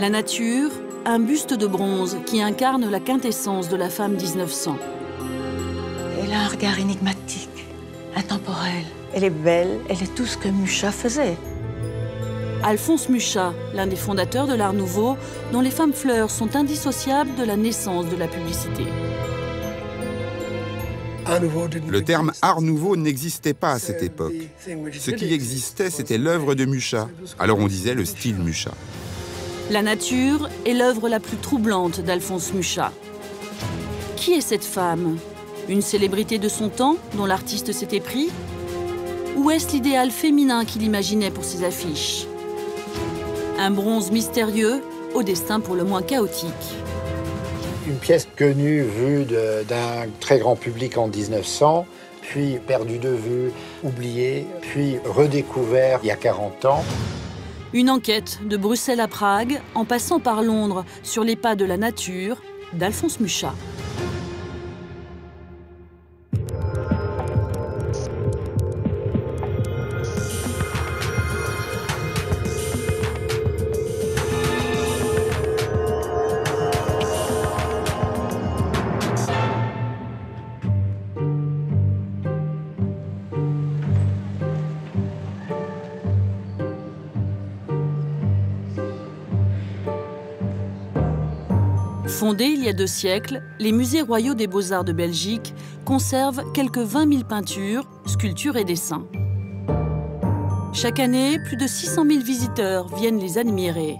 La nature, un buste de bronze qui incarne la quintessence de la femme 1900. Elle a un regard énigmatique, intemporel. Elle est belle, elle est tout ce que Mucha faisait. Alphonse Mucha, l'un des fondateurs de l'Art Nouveau, dont les femmes fleurs sont indissociables de la naissance de la publicité. Le terme Art Nouveau n'existait pas à cette époque. Ce qui existait, c'était l'œuvre de Mucha. Alors on disait le style Mucha. La nature est l'œuvre la plus troublante d'Alphonse Mucha. Qui est cette femme? Une célébrité de son temps, dont l'artiste s'était pris? Ou est-ce l'idéal féminin qu'il imaginait pour ses affiches? Un bronze mystérieux, au destin pour le moins chaotique. Une pièce connue, vue d'un très grand public en 1900, puis perdue de vue, oubliée, puis redécouverte il y a 40 ans. Une enquête de Bruxelles à Prague, en passant par Londres, sur les pas de la nature, d'Alphonse Mucha. Fondés il y a 2 siècles, les musées royaux des beaux-arts de Belgique conservent quelques 20 000 peintures, sculptures et dessins. Chaque année, plus de 600 000 visiteurs viennent les admirer.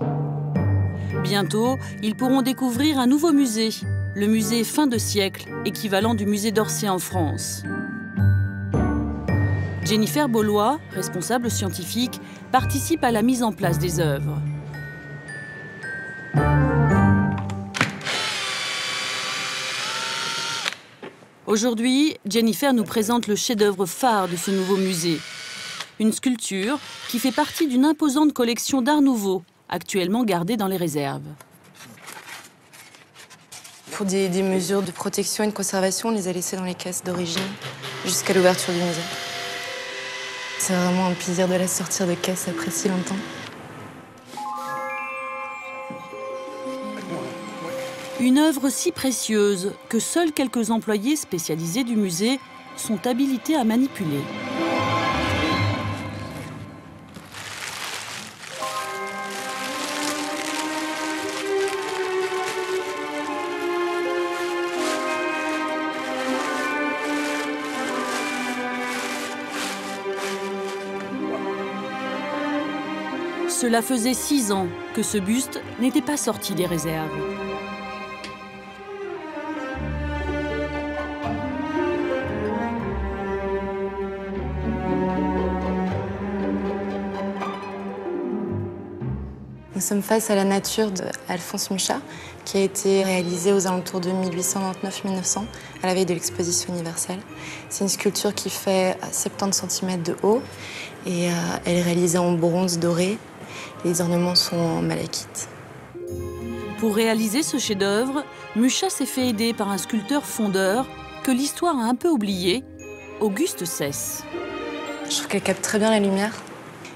Bientôt, ils pourront découvrir un nouveau musée, le musée fin de siècle, équivalent du musée d'Orsay en France. Jennifer Bollois, responsable scientifique, participe à la mise en place des œuvres. Aujourd'hui, Jennifer nous présente le chef-d'œuvre phare de ce nouveau musée. Une sculpture qui fait partie d'une imposante collection d'art nouveau, actuellement gardée dans les réserves. Pour des mesures de protection et de conservation, on les a laissées dans les caisses d'origine jusqu'à l'ouverture du musée. C'est vraiment un plaisir de la sortir de caisse après si longtemps. Une œuvre si précieuse que seuls quelques employés spécialisés du musée sont habilités à manipuler. Cela faisait 6 ans que ce buste n'était pas sorti des réserves. Nous sommes face à la nature d'Alphonse Mucha, qui a été réalisée aux alentours de 1899-1900, à la veille de l'exposition universelle. C'est une sculpture qui fait 70 cm de haut et elle est réalisée en bronze doré. Les ornements sont en malachite. Pour réaliser ce chef-d'œuvre, Mucha s'est fait aider par un sculpteur fondeur que l'histoire a un peu oublié, Auguste Cesse. Je trouve qu'elle capte très bien la lumière.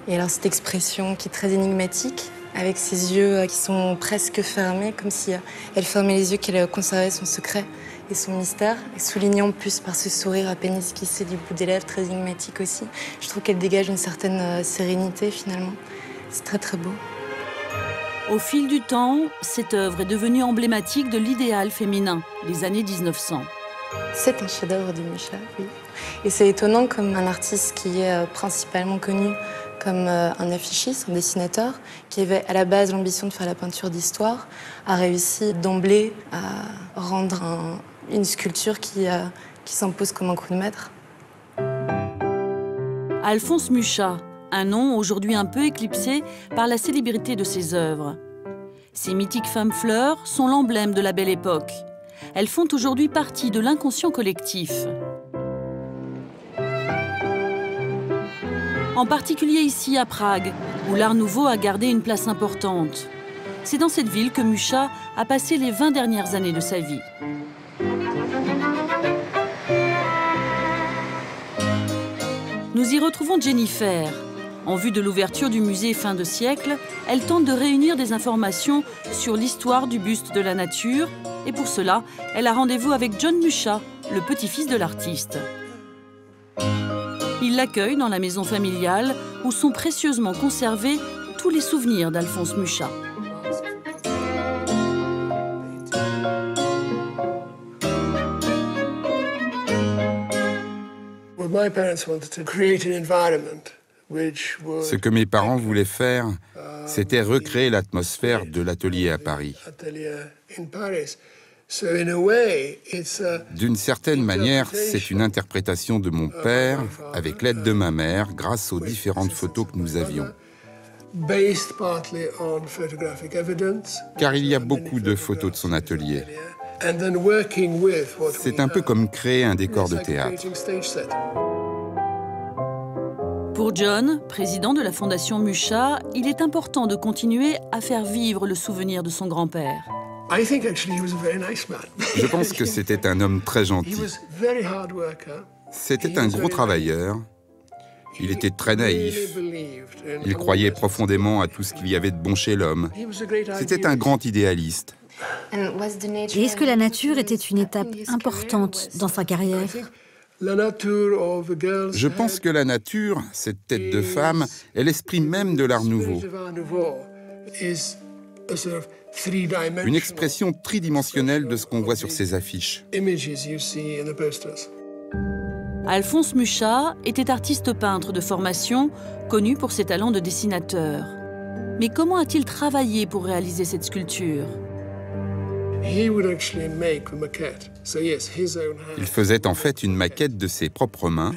Et alors cette expression qui est très énigmatique, avec ses yeux qui sont presque fermés, comme si elle fermait les yeux, qu'elle conservait son secret et son mystère, et soulignant plus par ce sourire à peine esquissé du bout des lèvres, très énigmatique aussi. Je trouve qu'elle dégage une certaine sérénité, finalement. C'est très, très beau. Au fil du temps, cette œuvre est devenue emblématique de l'idéal féminin des années 1900. C'est un chef-d'œuvre de Mucha, oui. Et c'est étonnant comme un artiste qui est principalement connu comme un affichiste, un dessinateur, qui avait à la base l'ambition de faire la peinture d'histoire, a réussi d'emblée à rendre une sculpture qui s'impose comme un coup de maître. Alphonse Mucha, un nom aujourd'hui un peu éclipsé par la célébrité de ses œuvres. Ces mythiques femmes fleurs sont l'emblème de la belle époque. Elles font aujourd'hui partie de l'inconscient collectif. En particulier ici à Prague, où l'Art Nouveau a gardé une place importante. C'est dans cette ville que Mucha a passé les 20 dernières années de sa vie. Nous y retrouvons Jennifer. En vue de l'ouverture du musée fin de siècle, elle tente de réunir des informations sur l'histoire du buste de la nature. Et pour cela, elle a rendez-vous avec John Musha, le petit-fils de l'artiste. Il l'accueille dans la maison familiale où sont précieusement conservés tous les souvenirs d'Alphonse Musha. Ce que mes parents voulaient faire, c'était recréer l'atmosphère de l'atelier à Paris. D'une certaine manière, c'est une interprétation de mon père, avec l'aide de ma mère, grâce aux différentes photos que nous avions. Car il y a beaucoup de photos de son atelier. C'est un peu comme créer un décor de théâtre. Pour John, président de la Fondation Musha, il est important de continuer à faire vivre le souvenir de son grand-père. Je pense que c'était un homme très gentil. C'était un gros travailleur. Il était très naïf. Il croyait profondément à tout ce qu'il y avait de bon chez l'homme. C'était un grand idéaliste. Et est-ce que la nature était une étape importante dans sa carrière? Je pense que la nature, cette tête de femme, est l'esprit même de l'Art Nouveau. Une expression tridimensionnelle de ce qu'on voit sur ces affiches. Alphonse Musha était artiste peintre de formation, connu pour ses talents de dessinateur. Mais comment a-t-il travaillé pour réaliser cette sculpture? Il faisait en fait une maquette de ses propres mains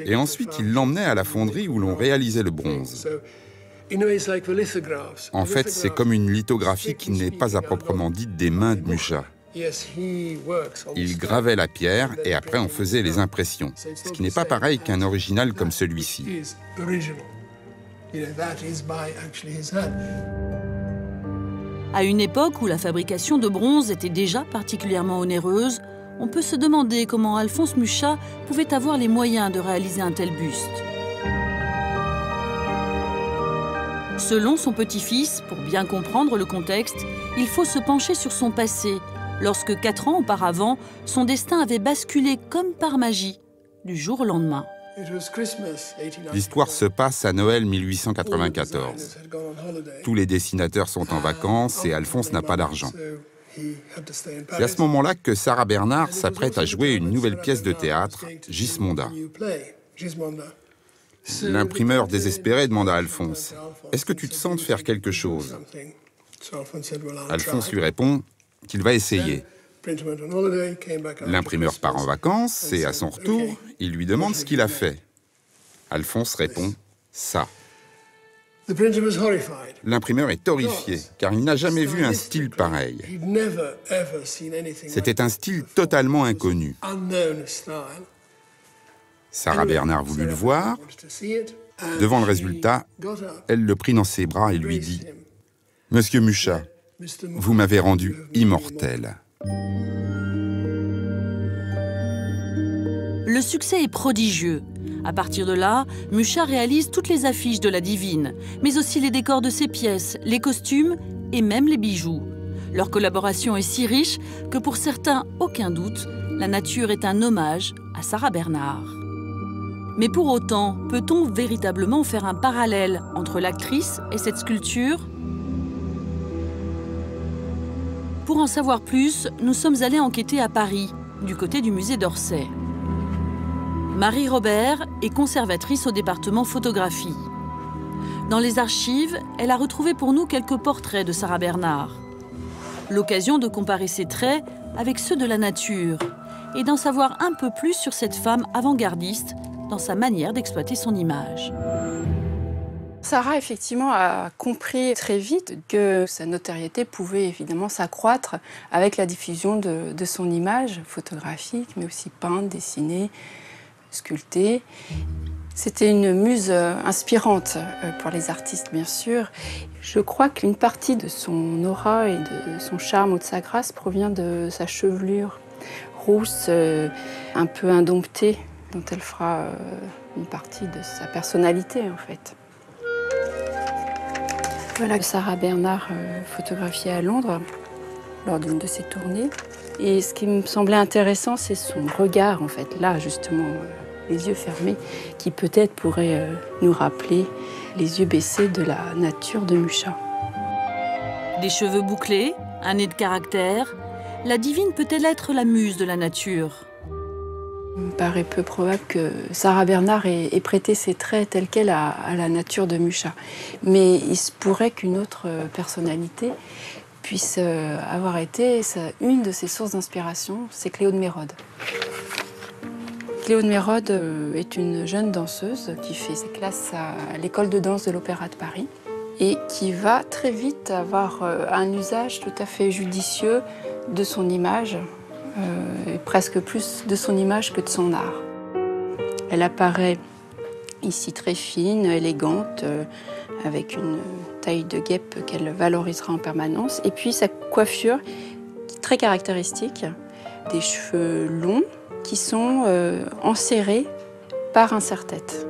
et ensuite il l'emmenait à la fonderie où l'on réalisait le bronze. En fait, c'est comme une lithographie qui n'est pas à proprement dite des mains de Musha. Il gravait la pierre et après on faisait les impressions, ce qui n'est pas pareil qu'un original comme celui-ci. À une époque où la fabrication de bronze était déjà particulièrement onéreuse, on peut se demander comment Alphonse Musha pouvait avoir les moyens de réaliser un tel buste. Selon son petit-fils, pour bien comprendre le contexte, il faut se pencher sur son passé, lorsque 4 ans auparavant, son destin avait basculé comme par magie, du jour au lendemain. L'histoire se passe à Noël 1894. Tous les dessinateurs sont en vacances et Alphonse n'a pas d'argent. C'est à ce moment-là que Sarah Bernhardt s'apprête à jouer une nouvelle pièce de théâtre, Gismonda. L'imprimeur désespéré demande à Alphonse « Est-ce que tu te sens de faire quelque chose ?» Alphonse lui répond qu'il va essayer. L'imprimeur part en vacances et à son retour, il lui demande ce qu'il a fait. Alphonse répond « ça ». L'imprimeur est horrifié car il n'a jamais vu un style pareil. C'était un style totalement inconnu. Sarah Bernhardt voulut le voir. Devant le résultat, elle le prit dans ses bras et lui dit « Monsieur Musha, vous m'avez rendu immortel. » Le succès est prodigieux. À partir de là, Musha réalise toutes les affiches de la Divine, mais aussi les décors de ses pièces, les costumes et même les bijoux. Leur collaboration est si riche que pour certains, aucun doute, la nature est un hommage à Sarah Bernhardt. Mais pour autant, peut-on véritablement faire un parallèle entre l'actrice et cette sculpture? Pour en savoir plus, nous sommes allés enquêter à Paris, du côté du musée d'Orsay. Marie Robert est conservatrice au département photographie. Dans les archives, elle a retrouvé pour nous quelques portraits de Sarah Bernhardt. L'occasion de comparer ses traits avec ceux de la nature et d'en savoir un peu plus sur cette femme avant-gardiste dans sa manière d'exploiter son image. Sarah, effectivement, a compris très vite que sa notoriété pouvait évidemment s'accroître avec la diffusion de son image photographique, mais aussi peinte, dessinée, sculptée. C'était une muse inspirante pour les artistes, bien sûr. Je crois qu'une partie de son aura et de son charme ou de sa grâce provient de sa chevelure rousse, un peu indomptée, dont elle fera une partie de sa personnalité, en fait. Voilà Sarah Bernhardt photographiée à Londres lors d'une de ses tournées. Et ce qui me semblait intéressant, c'est son regard, en fait, là, justement, les yeux fermés, qui peut-être pourrait nous rappeler les yeux baissés de la nature de Mucha. Des cheveux bouclés, un nez de caractère, la divine peut-elle être la muse de la nature? Il me paraît peu probable que Sarah Bernhardt ait prêté ses traits tels quels à la nature de Mucha. Mais il se pourrait qu'une autre personnalité puisse avoir été une de ses sources d'inspiration, c'est Cléo de Mérode. Cléo de Mérode est une jeune danseuse qui fait ses classes à l'école de danse de l'Opéra de Paris et qui va très vite avoir un usage tout à fait judicieux de son image, et presque plus de son image que de son art. Elle apparaît ici très fine, élégante, avec une taille de guêpe qu'elle valorisera en permanence. Et puis sa coiffure, très caractéristique, des cheveux longs qui sont enserrés par un serre-tête.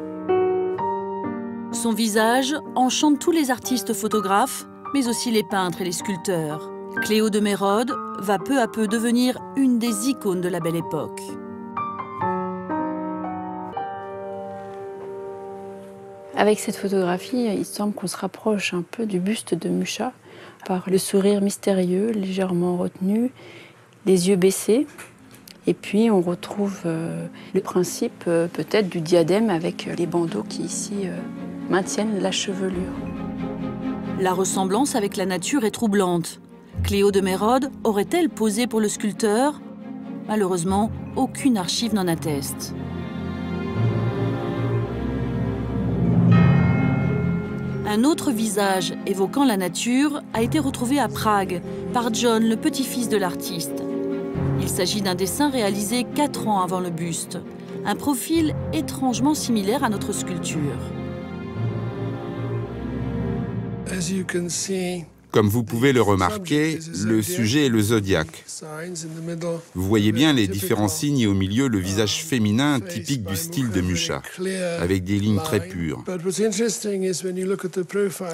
Son visage enchante tous les artistes photographes, mais aussi les peintres et les sculpteurs. Cléo de Mérode va peu à peu devenir une des icônes de la Belle Époque. Avec cette photographie, il semble qu'on se rapproche un peu du buste de Mucha, par le sourire mystérieux, légèrement retenu, les yeux baissés. Et puis on retrouve le principe peut-être du diadème avec les bandeaux qui ici maintiennent la chevelure. La ressemblance avec la nature est troublante. Cléo de Mérode aurait-elle posé pour le sculpteur? Malheureusement, aucune archive n'en atteste. Un autre visage évoquant la nature a été retrouvé à Prague par John, le petit-fils de l'artiste. Il s'agit d'un dessin réalisé 4 ans avant le buste, un profil étrangement similaire à notre sculpture. Comme vous pouvez le remarquer, le sujet est le zodiaque. Vous voyez bien les différents signes et au milieu le visage féminin typique du style de Mucha, avec des lignes très pures.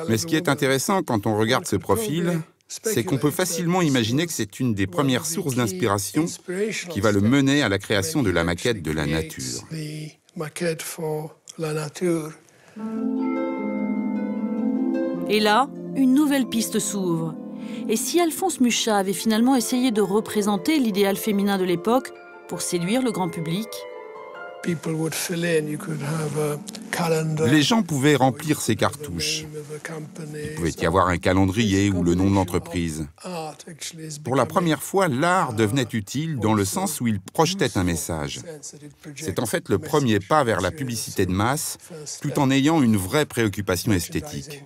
Mais ce qui est intéressant quand on regarde ce profil, c'est qu'on peut facilement imaginer que c'est une des premières sources d'inspiration qui va le mener à la création de la maquette de la nature. Et là, une nouvelle piste s'ouvre. Et si Alphonse Mucha avait finalement essayé de représenter l'idéal féminin de l'époque pour séduire le grand public? Les gens pouvaient remplir ces cartouches. Il pouvait y avoir un calendrier ou le nom de l'entreprise. Pour la première fois, l'art devenait utile dans le sens où il projetait un message. C'est en fait le premier pas vers la publicité de masse, tout en ayant une vraie préoccupation esthétique.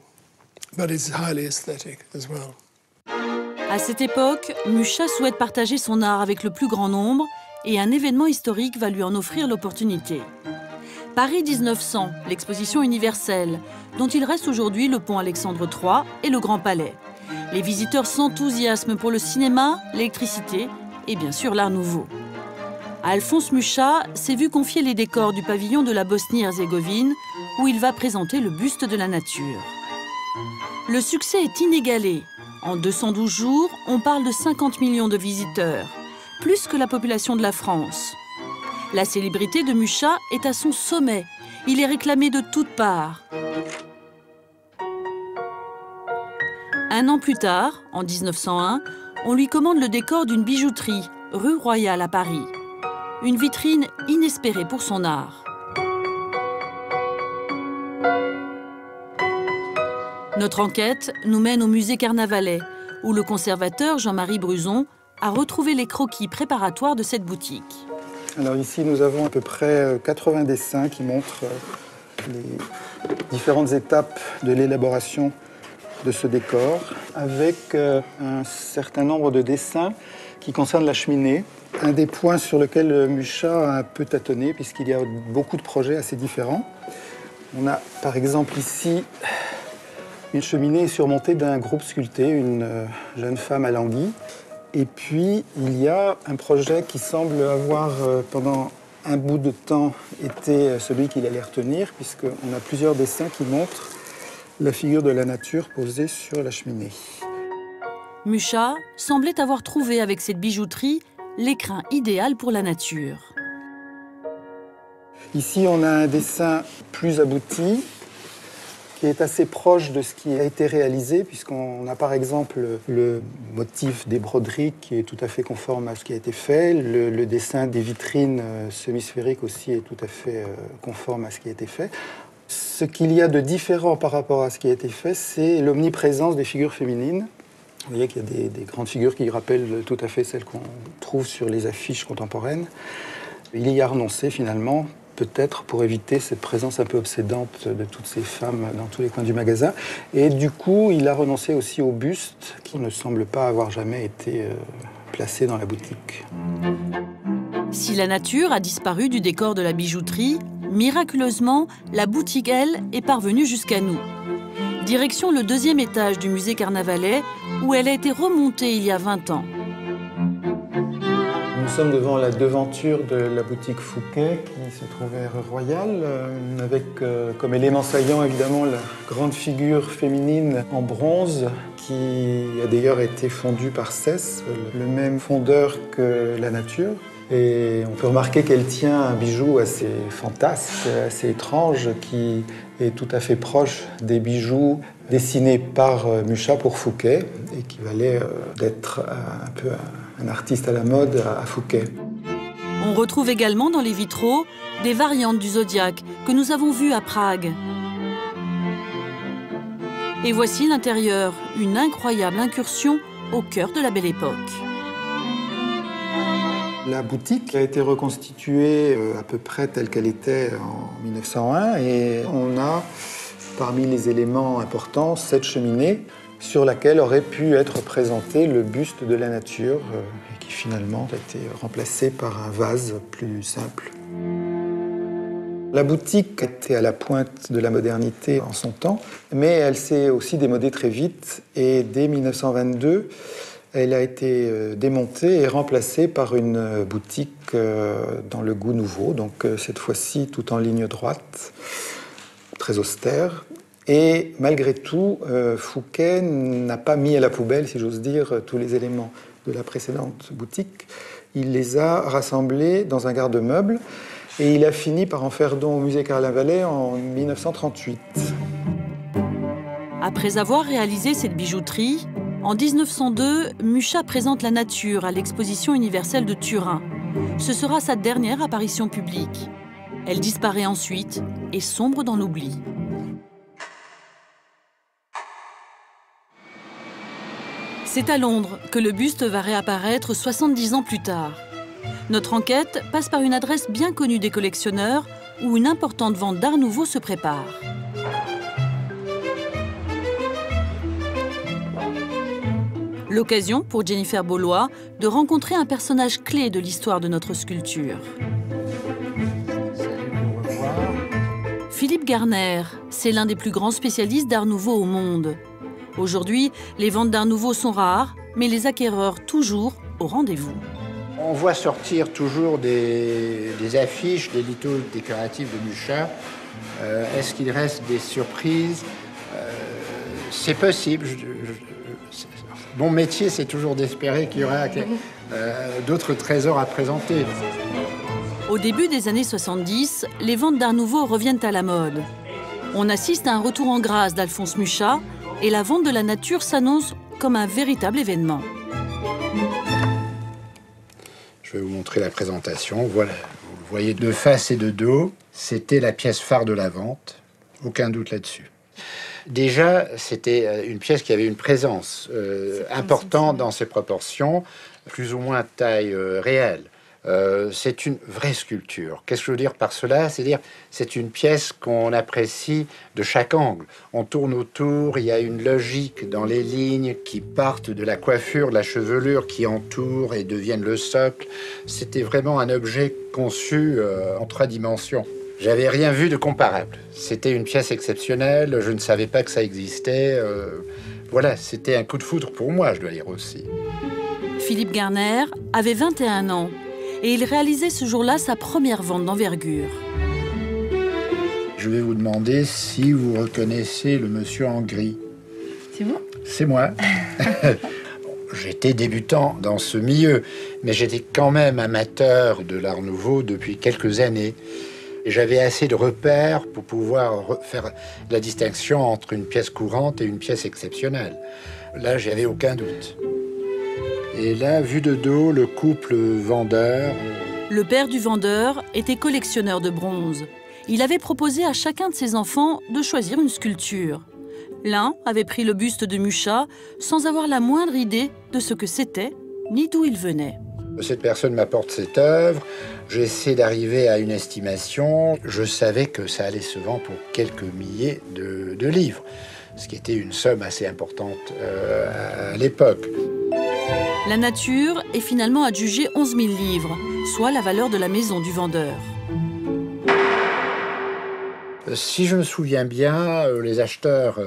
À cette époque, Mucha souhaite partager son art avec le plus grand nombre et un événement historique va lui en offrir l'opportunité. Paris 1900, l'exposition universelle, dont il reste aujourd'hui le pont Alexandre III et le Grand Palais. Les visiteurs s'enthousiasment pour le cinéma, l'électricité et bien sûr l'art nouveau. Alphonse Mucha s'est vu confier les décors du pavillon de la Bosnie-Herzégovine où il va présenter le buste de la nature. Le succès est inégalé. En 212 jours, on parle de 50 millions de visiteurs, plus que la population de la France. La célébrité de Mucha est à son sommet. Il est réclamé de toutes parts. Un an plus tard, en 1901, on lui commande le décor d'une bijouterie, rue Royale à Paris. Une vitrine inespérée pour son art. Notre enquête nous mène au musée Carnavalet, où le conservateur Jean-Marie Bruzon a retrouvé les croquis préparatoires de cette boutique. Alors ici, nous avons à peu près 80 dessins qui montrent les différentes étapes de l'élaboration de ce décor, avec un certain nombre de dessins qui concernent la cheminée. Un des points sur lequel Mucha a un peu tâtonné, puisqu'il y a beaucoup de projets assez différents. On a par exemple ici une cheminée surmontée d'un groupe sculpté, une jeune femme alanguie. Et puis, il y a un projet qui semble avoir, pendant un bout de temps était celui qu'il allait retenir, puisqu'on a plusieurs dessins qui montrent la figure de la nature posée sur la cheminée. Mucha semblait avoir trouvé avec cette bijouterie l'écrin idéal pour la nature. Ici, on a un dessin plus abouti, qui est assez proche de ce qui a été réalisé, puisqu'on a par exemple le motif des broderies qui est tout à fait conforme à ce qui a été fait. Le dessin des vitrines semi-sphériques aussi est tout à fait conforme à ce qui a été fait. Ce qu'il y a de différent par rapport à ce qui a été fait, c'est l'omniprésence des figures féminines. Vous voyez qu'il y a des grandes figures qui rappellent tout à fait celles qu'on trouve sur les affiches contemporaines. Il y a renoncé finalement, peut-être pour éviter cette présence un peu obsédante de toutes ces femmes dans tous les coins du magasin. Et du coup, il a renoncé aussi au buste, qui ne semble pas avoir jamais été placé dans la boutique. Si la nature a disparu du décor de la bijouterie, miraculeusement, la boutique, elle, est parvenue jusqu'à nous. Direction le 2e étage du musée Carnavalet, où elle a été remontée il y a 20 ans. Nous sommes devant la devanture de la boutique Fouquet, qui se trouvait rue Royale, avec comme élément saillant évidemment la grande figure féminine en bronze, qui a d'ailleurs été fondue par Cès, le même fondeur que la nature. Et on peut remarquer qu'elle tient un bijou assez fantasque, assez étrange, qui est tout à fait proche des bijoux dessinés par Mucha pour Fouquet, et qui valait d'être un peu un artiste à la mode à Fouquet. On retrouve également dans les vitraux des variantes du zodiaque que nous avons vues à Prague. Et voici l'intérieur, une incroyable incursion au cœur de la Belle Époque. La boutique a été reconstituée à peu près telle qu'elle était en 1901 et on a, parmi les éléments importants, cette cheminée sur laquelle aurait pu être présenté le buste de la nature et qui finalement a été remplacé par un vase plus simple. La boutique était à la pointe de la modernité en son temps, mais elle s'est aussi démodée très vite et dès 1922, elle a été démontée et remplacée par une boutique dans le goût nouveau, donc cette fois-ci tout en ligne droite, très austère. Et malgré tout, Fouquet n'a pas mis à la poubelle, si j'ose dire, tous les éléments de la précédente boutique. Il les a rassemblés dans un garde-meuble et il a fini par en faire don au musée Carnavalet en 1938. Après avoir réalisé cette bijouterie, en 1902, Mucha présente la nature à l'exposition universelle de Turin. Ce sera sa dernière apparition publique. Elle disparaît ensuite et sombre dans l'oubli. C'est à Londres que le buste va réapparaître 70 ans plus tard. Notre enquête passe par une adresse bien connue des collectionneurs où une importante vente d'art nouveau se prépare. L'occasion pour Jennifer Bollois de rencontrer un personnage clé de l'histoire de notre sculpture. Philippe Garner, c'est l'un des plus grands spécialistes d'art nouveau au monde. Aujourd'hui, les ventes d'art nouveau sont rares, mais les acquéreurs toujours au rendez-vous. On voit sortir toujours des affiches, des litos décoratifs de Mucha. Est-ce qu'il reste des surprises? C'est possible. Mon métier, c'est toujours d'espérer qu'il y aura d'autres trésors à présenter. Au début des années 70, les ventes d'art nouveau reviennent à la mode. On assiste à un retour en grâce d'Alphonse Mucha et la vente de la nature s'annonce comme un véritable événement. Je vais vous montrer la présentation. Voilà, vous le voyez de face et de dos. C'était la pièce phare de la vente, aucun doute là-dessus. Déjà, c'était une pièce qui avait une présence importante dans ses proportions, plus ou moins taille réelle. C'est une vraie sculpture. Qu'est-ce que je veux dire par cela? C'est-à-dire, c'est une pièce qu'on apprécie de chaque angle. On tourne autour, il y a une logique dans les lignes qui partent de la coiffure, de la chevelure, qui entourent et deviennent le socle. C'était vraiment un objet conçu en 3 dimensions. J'avais rien vu de comparable. C'était une pièce exceptionnelle, je ne savais pas que ça existait. Voilà, c'était un coup de foudre pour moi, je dois dire aussi. Philippe Garner avait 21 ans. et il réalisait ce jour-là sa première vente d'envergure. Je vais vous demander si vous reconnaissez le monsieur en gris. C'est moi? C'est moi. J'étais débutant dans ce milieu, mais j'étais quand même amateur de l'Art Nouveau depuis quelques années. J'avais assez de repères pour pouvoir faire la distinction entre une pièce courante et une pièce exceptionnelle. Là, j'avais aucun doute. Et là, vu de dos, le couple vendeur... Le père du vendeur était collectionneur de bronze. Il avait proposé à chacun de ses enfants de choisir une sculpture. L'un avait pris le buste de Mucha sans avoir la moindre idée de ce que c'était, ni d'où il venait. Cette personne m'apporte cette œuvre, j'essaie d'arriver à une estimation. Je savais que ça allait se vendre pour quelques milliers de livres, ce qui était une somme assez importante à l'époque. La nature est finalement adjugée 11 000 livres, soit la valeur de la maison du vendeur. Si je me souviens bien, les acheteurs,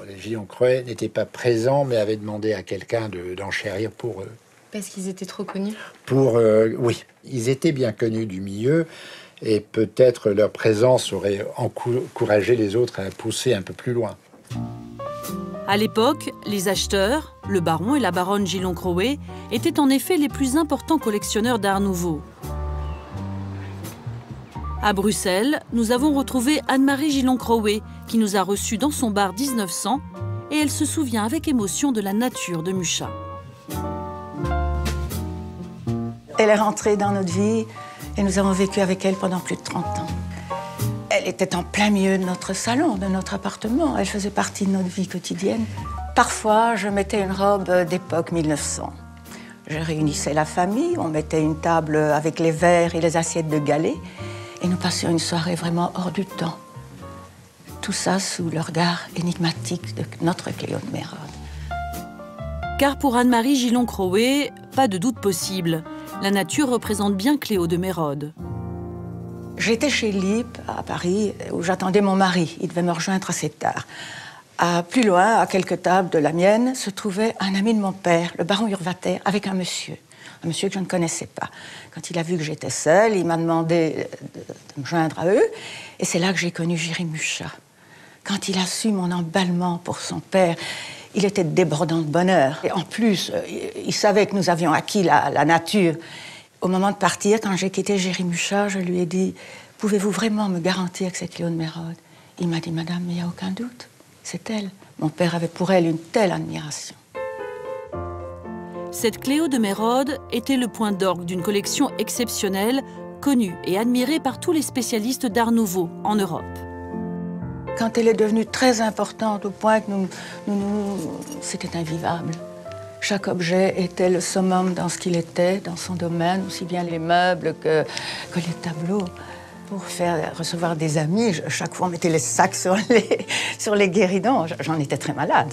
les Gillon-Crowet, n'étaient pas présents, mais avaient demandé à quelqu'un d'enchérir pour eux. Parce qu'ils étaient trop connus? Oui, ils étaient bien connus du milieu, et peut-être leur présence aurait encouragé les autres à pousser un peu plus loin. À l'époque, les acheteurs, le baron et la baronne Gillon-Crowet, étaient en effet les plus importants collectionneurs d'art nouveau. À Bruxelles, nous avons retrouvé Anne-Marie Gillon-Crowet, qui nous a reçus dans son bar 1900, et elle se souvient avec émotion de la nature de Mucha. Elle est rentrée dans notre vie et nous avons vécu avec elle pendant plus de 30 ans. Elle était en plein milieu de notre salon, de notre appartement. Elle faisait partie de notre vie quotidienne. Parfois, je mettais une robe d'époque 1900. Je réunissais la famille, on mettait une table avec les verres et les assiettes de galets et nous passions une soirée vraiment hors du temps. Tout ça sous le regard énigmatique de notre Cléo de Mérode. Car pour Anne-Marie Gillon-Crowet, pas de doute possible. La nature représente bien Cléo de Mérode. J'étais chez Lippe, à Paris, où j'attendais mon mari. Il devait me rejoindre assez tard. Plus loin, à quelques tables de la mienne, se trouvait un ami de mon père, le baron Urvater, avec un monsieur que je ne connaissais pas. Quand il a vu que j'étais seule, il m'a demandé de me joindre à eux. Et c'est là que j'ai connu Jérémy Mucha. Quand il a su mon emballement pour son père, il était débordant de bonheur. Et en plus, il savait que nous avions acquis la nature. Au moment de partir, quand j'ai quitté Jérémy Mucha, je lui ai dit « Pouvez-vous vraiment me garantir que c'est Cléo de Mérode ?» Il m'a dit « Madame, il n'y a aucun doute, c'est elle. » Mon père avait pour elle une telle admiration. Cette Cléo de Mérode était le point d'orgue d'une collection exceptionnelle, connue et admirée par tous les spécialistes d'art nouveau en Europe. Quand elle est devenue très importante, au point que c'était invivable. Chaque objet était le summum dans ce qu'il était, dans son domaine, aussi bien les meubles que les tableaux. Pour faire recevoir des amis, chaque fois on mettait les sacs sur les guéridons. J'en étais très malade.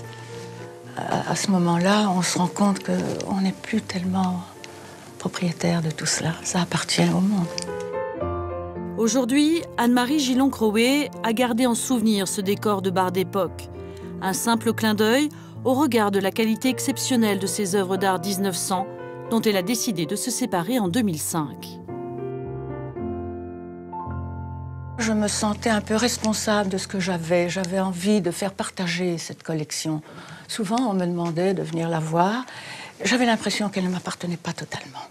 À ce moment-là, on se rend compte qu'on n'est plus tellement propriétaire de tout cela. Ça appartient au monde. Aujourd'hui, Anne-Marie Gillon-Crowet a gardé en souvenir ce décor de bar d'époque. Un simple clin d'œil au regard de la qualité exceptionnelle de ses œuvres d'art 1900, dont elle a décidé de se séparer en 2005. Je me sentais un peu responsable de ce que j'avais. J'avais envie de faire partager cette collection. Souvent, on me demandait de venir la voir. J'avais l'impression qu'elle ne m'appartenait pas totalement.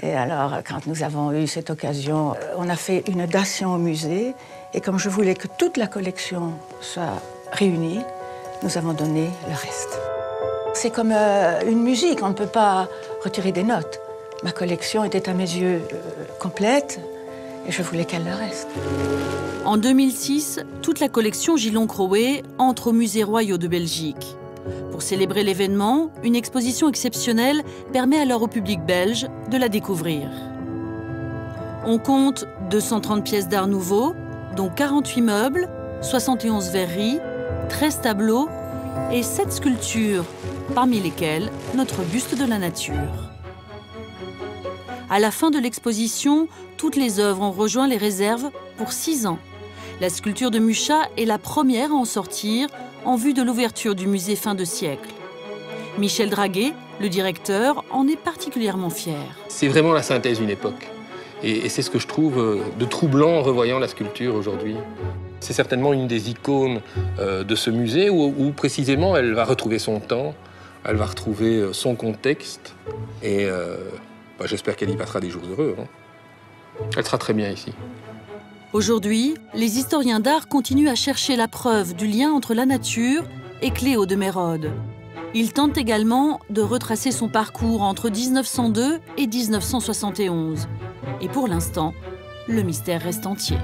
Et alors, quand nous avons eu cette occasion, on a fait une dation au musée. Et comme je voulais que toute la collection soit réunie, nous avons donné le reste. C'est comme une musique, on ne peut pas retirer des notes. Ma collection était à mes yeux complète et je voulais qu'elle le reste. En 2006, toute la collection Gillon-Crowet entre au Musée royal de Belgique. Pour célébrer l'événement, une exposition exceptionnelle permet alors au public belge de la découvrir. On compte 230 pièces d'art nouveau, dont 48 meubles, 71 verreries, 13 tableaux et 7 sculptures, parmi lesquelles notre buste de la nature. À la fin de l'exposition, toutes les œuvres ont rejoint les réserves pour 6 ans. La sculpture de Mucha est la première à en sortir en vue de l'ouverture du musée fin de siècle. Michel Draguet, Le directeur en est particulièrement fier. C'est vraiment la synthèse d'une époque. Et c'est ce que je trouve de troublant en revoyant la sculpture aujourd'hui. C'est certainement une des icônes de ce musée où précisément elle va retrouver son temps, elle va retrouver son contexte. Et j'espère qu'elle y passera des jours heureux. Elle sera très bien ici. Aujourd'hui, les historiens d'art continuent à chercher la preuve du lien entre la nature et Cléo de Mérode. Ils tentent également de retracer son parcours entre 1902 et 1971. Et pour l'instant, le mystère reste entier.